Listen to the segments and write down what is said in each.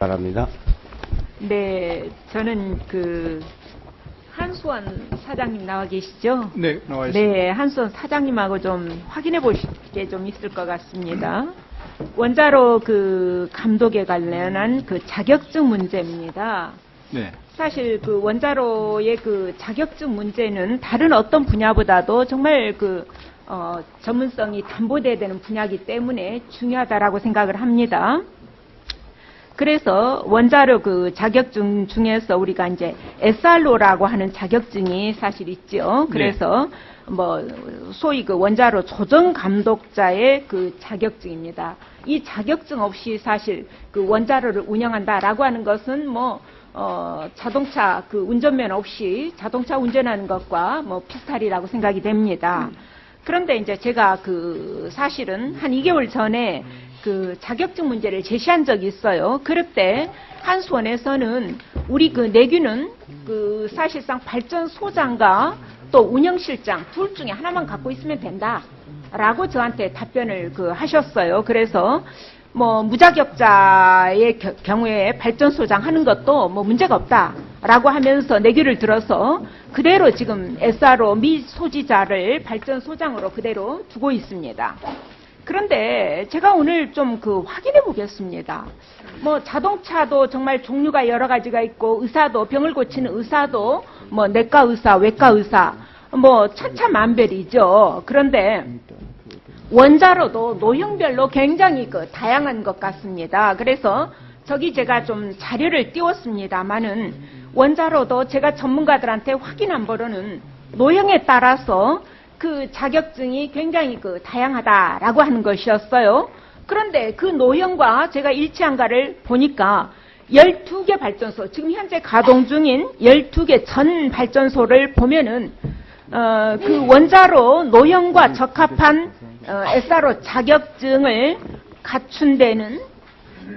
바랍니다. 네, 저는 한수원 사장님 나와 계시죠? 네, 나와 있습니다. 네, 한수원 사장님하고 좀 확인해 보실 게 좀 있을 것 같습니다. 원자로 감독에 관련한 자격증 문제입니다. 네. 사실 원자로의 자격증 문제는 다른 어떤 분야보다도 정말 전문성이 담보돼야 되는 분야이기 때문에 중요하다라고 생각을 합니다. 그래서 원자로 자격증 중에서 우리가 이제 SRO라고 하는 자격증이 사실 있죠. 그래서 소위 원자로 조정 감독자의 자격증입니다. 이 자격증 없이 사실 원자로를 운영한다라고 하는 것은 자동차 운전면허 없이 자동차 운전하는 것과 비슷하리라고 생각이 됩니다. 그런데 이제 제가 사실은 한 2개월 전에 자격증 문제를 제시한 적이 있어요. 그럴 때 한수원에서는 우리 내규는 사실상 발전소장과 또 운영실장 둘 중에 하나만 갖고 있으면 된다라고 저한테 답변을 하셨어요. 그래서 무자격자의 경우에 발전소장 하는 것도 문제가 없다라고 하면서 내규를 들어서 그대로 지금 SRO 미소지자를 발전소장으로 그대로 두고 있습니다. 그런데 제가 오늘 좀 확인해 보겠습니다. 자동차도 정말 종류가 여러 가지가 있고 의사도 병을 고치는 의사도 내과 의사, 외과 의사 천차만별이죠. 그런데 원자로도 노형별로 굉장히 다양한 것 같습니다. 그래서 저기 제가 좀 자료를 띄웠습니다만은 원자로도 제가 전문가들한테 확인한 바로는 노형에 따라서 자격증이 굉장히 다양하다라고 하는 것이었어요. 그런데 노형과 제가 일치한가를 보니까 12개 발전소, 지금 현재 가동 중인 12개 전 발전소를 보면은 원자로 노형과 적합한 SRO 자격증을 갖춘 데는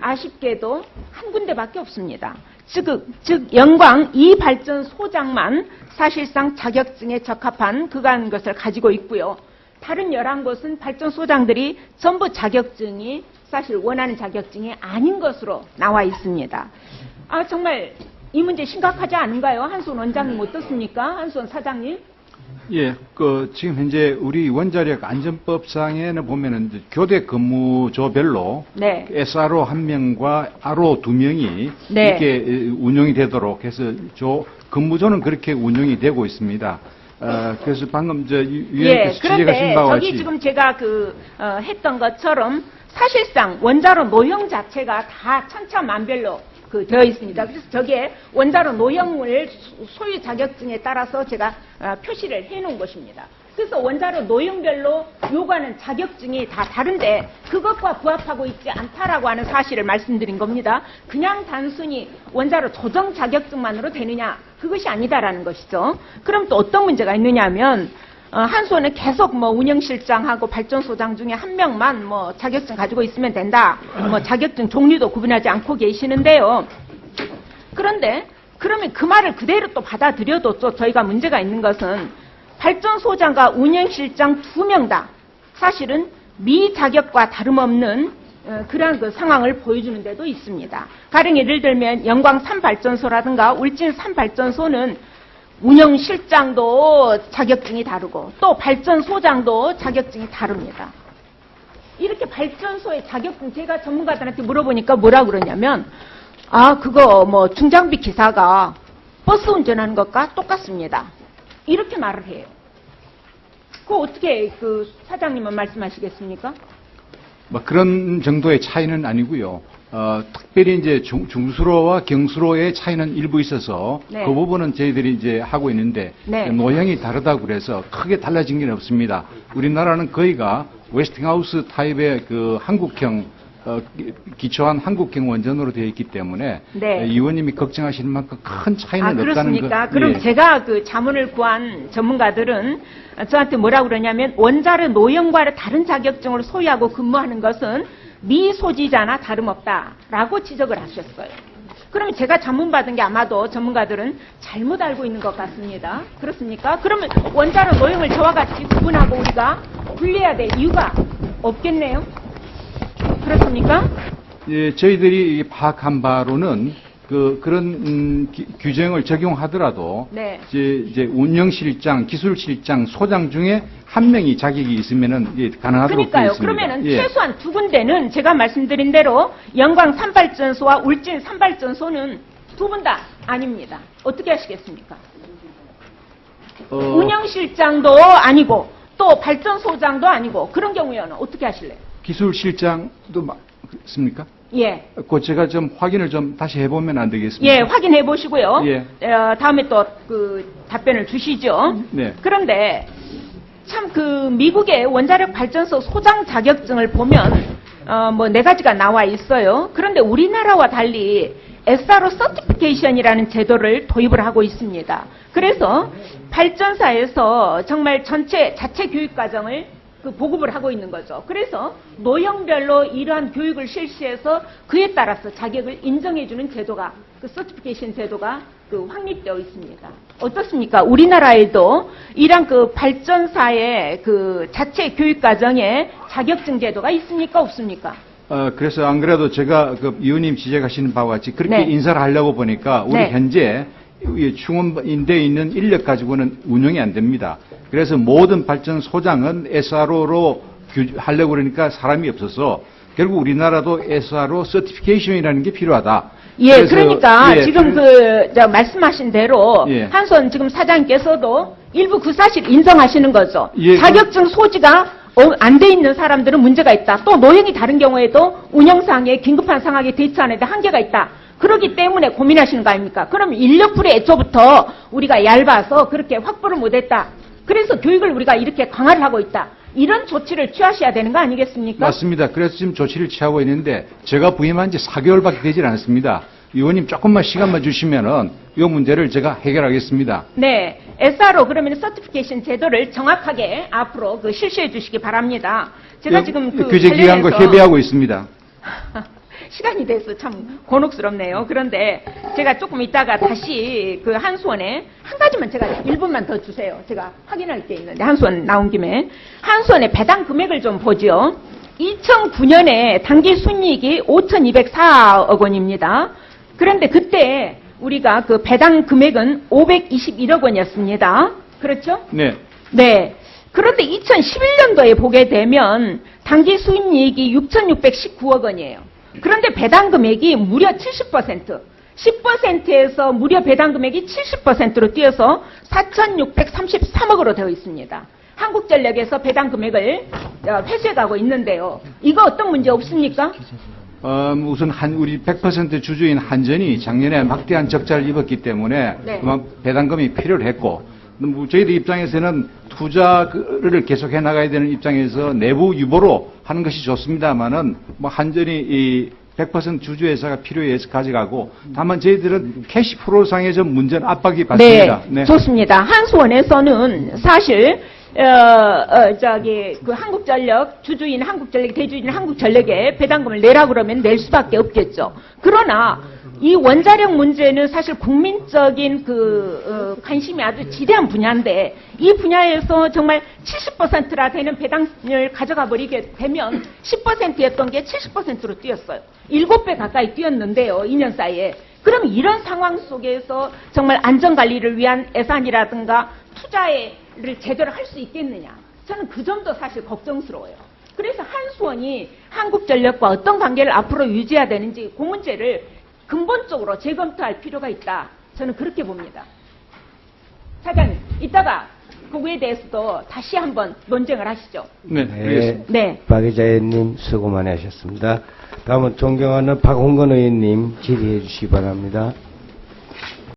아쉽게도 한 군데밖에 없습니다. 즉 영광 이 발전소장만 사실상 자격증에 적합한 그러한 것을 가지고 있고요. 다른 11곳은 발전소장들이 전부 자격증이 사실 원하는 자격증이 아닌 것으로 나와 있습니다. 정말 이 문제 심각하지 않은가요? 한수원 원장님 어떻습니까? 한수원 사장님? 예, 지금 현재 우리 원자력 안전법상에는 보면은 교대 근무조별로 네. SRO 1명과 RO 2명이 네. 이렇게 운영이 되도록 해서 근무조는 그렇게 운영이 되고 있습니다. 그래서 방금 위원님께서 지적하신 바와 같이 저기 지금 제가 했던 것처럼 사실상 원자로 노형 자체가 다 천차만별로 되어 있습니다. 그래서 저기에 원자로 노형을 소유 자격증에 따라서 제가 표시를 해 놓은 것입니다. 그래서 원자로 노형별로 요구하는 자격증이 다 다른데 그것과 부합하고 있지 않다라고 하는 사실을 말씀드린 겁니다. 그냥 단순히 원자로 조정 자격증만으로 되느냐, 그것이 아니다라는 것이죠. 그럼 또 어떤 문제가 있느냐 하면 한수원은 계속 운영실장하고 발전소장 중에 한 명만 자격증 가지고 있으면 된다. 자격증 종류도 구분하지 않고 계시는데요. 그런데 그러면 그 말을 그대로 또 받아들여도 또 저희가 문제가 있는 것은 발전소장과 운영실장 2명 다 사실은 미자격과 다름없는 그러한 상황을 보여주는 데도 있습니다. 가령 예를 들면 영광 3발전소라든가 울진 3발전소는 운영실장도 자격증이 다르고 또 발전소장도 자격증이 다릅니다. 이렇게 발전소의 자격증 제가 전문가들한테 물어보니까 뭐라 그러냐면 그거 중장비 기사가 버스 운전하는 것과 똑같습니다. 이렇게 말을 해요. 그거 어떻게 사장님은 말씀하시겠습니까? 그런 정도의 차이는 아니고요. 특별히 이제 중수로와 경수로의 차이는 일부 있어서 네. 그 부분은 저희들이 이제 하고 있는데 네. 노형이 다르다고 그래서 크게 달라진 게 없습니다. 우리나라는 거의가 웨스팅하우스 타입의 한국형 기초한 한국형 원전으로 되어 있기 때문에 네. 이 의원님이 걱정하시는 만큼 큰 차이는 없다는 그렇습니까? 것. 그럼 예. 제가 자문을 구한 전문가들은 저한테 뭐라고 그러냐면 원자력 노형과 다른 자격증을 소유하고 근무하는 것은 미소지자나 다름없다라고 지적을 하셨어요. 그러면 제가 자문받은 게 아마도 전문가들은 잘못 알고 있는 것 같습니다. 그렇습니까? 그러면 원자력 노형을 저와 같이 구분하고 우리가 분리해야 될 이유가 없겠네요. 그렇습니까? 예, 저희들이 파악한 바로는 그런 규정을 적용하더라도 네. 이제 운영실장, 기술실장, 소장 중에 한 명이 자격이 있으면은 가능하도록 되어 그러니까요. 있습니다. 그러면은 예. 최소한 두 군데는 제가 말씀드린 대로 영광 산발전소와 울진 산발전소는 두 분 다 아닙니다. 어떻게 하시겠습니까? 운영실장도 아니고 또 발전소장도 아니고 그런 경우에는 어떻게 하실래요? 기술실장도 맞습니까? 예. 그 제가 좀 확인을 좀 다시 해보면 안 되겠습니까? 예, 확인해 보시고요. 예. 다음에 또 그 답변을 주시죠. 네. 그런데 참 그 미국의 원자력 발전소 소장 자격증을 보면 뭐 네 가지가 나와 있어요. 그런데 우리나라와 달리 SRO 서티피케이션이라는 제도를 도입을 하고 있습니다. 그래서 발전사에서 정말 전체 자체 교육 과정을 보급을 하고 있는 거죠. 그래서 노형별로 이러한 교육을 실시해서 그에 따라서 자격을 인정해주는 제도가 서티피케이션 제도가 확립되어 있습니다. 어떻습니까? 우리나라에도 이러한 발전사의 자체 교육 과정에 자격증 제도가 있습니까? 없습니까? 그래서 안 그래도 제가 위원님 지적하시는 바와 같이 그렇게 네. 인사를 하려고 보니까 우리 네. 현재 충원인대에 있는 인력 가지고는 운영이 안 됩니다. 그래서 모든 발전소장은 SRO로 하려고 그러니까 사람이 없어서 결국 우리나라도 SRO 서티피케이션이라는 게 필요하다. 예, 그래서, 그러니까 예, 지금 말씀하신 대로 예. 한손 지금 사장께서도 일부 그 사실 인정하시는 거죠. 예, 자격증 소지가 안 돼 있는 사람들은 문제가 있다. 또 노형이 다른 경우에도 운영상에 긴급한 상황에 대처하는 데 한계가 있다. 그렇기 때문에 고민하시는 거 아닙니까? 그럼 인력풀이 애초부터 우리가 얇아서 그렇게 확보를 못했다. 그래서 교육을 우리가 이렇게 강화를 하고 있다. 이런 조치를 취하셔야 되는 거 아니겠습니까? 맞습니다. 그래서 지금 조치를 취하고 있는데 제가 부임한 지 4개월밖에 되질 않았습니다. 의원님 조금만 시간만 주시면은 이 문제를 제가 해결하겠습니다. 네, SRO 그러면 서티피케이션 제도를 정확하게 앞으로 실시해 주시기 바랍니다. 제가 지금 규제기관과 관련해서 협의하고 있습니다. 시간이 돼서 참 곤혹스럽네요. 그런데 제가 조금 이따가 다시 한수원에 한 가지만 제가 1분만 더 주세요. 제가 확인할 게 있는데 한수원 나온 김에 한수원의 배당 금액을 좀 보죠. 2009년에 당기 순이익이 5,204억 원입니다. 그런데 그때 우리가 배당 금액은 521억 원이었습니다. 그렇죠? 네. 네. 그런데 2011년도에 보게 되면 당기 수익이익이 6,619억 원이에요. 그런데 배당 금액이 무려 70%, 10%에서 무려 배당 금액이 70%로 뛰어서 4,633억으로 되어 있습니다. 한국전력에서 배당 금액을 회수해가고 있는데요. 이거 어떤 문제 없습니까? 우선 우리 100% 주주인 한전이 작년에 막대한 적자를 입었기 때문에 네. 그만 배당금이 필요를 했고 저희들 입장에서는 투자를 계속해 나가야 되는 입장에서 내부 유보로 하는 것이 좋습니다만은 한전이 100% 주주회사가 필요에 의해서 가져가고 다만 저희들은 캐시 프로상의 좀 문제는 압박이 받습니다. 네, 좋습니다. 한수원에서는 사실 한국전력 주주인 한국전력 대주인 한국전력에 배당금을 내라 그러면 낼 수밖에 없겠죠. 그러나 이 원자력 문제는 사실 국민적인 관심이 아주 지대한 분야인데 이 분야에서 정말 70%라 되는 배당을 가져가 버리게 되면 10%였던 게 70%로 뛰었어요. 7배 가까이 뛰었는데요. 2년 사이에. 그럼 이런 상황 속에서 정말 안전관리를 위한 예산이라든가 투자를 제대로 할 수 있겠느냐. 저는 그 점도 사실 걱정스러워요. 그래서 한수원이 한국전력과 어떤 관계를 앞으로 유지해야 되는지 그 문제를 근본적으로 재검토할 필요가 있다. 저는 그렇게 봅니다. 사장님, 이따가 그거에 대해서도 다시 한번 논쟁을 하시죠. 네, 알겠습니다. 네. 박 기자님 수고 많이 하셨습니다. 다음은 존경하는 박홍건 의원님 질의해 주시기 바랍니다.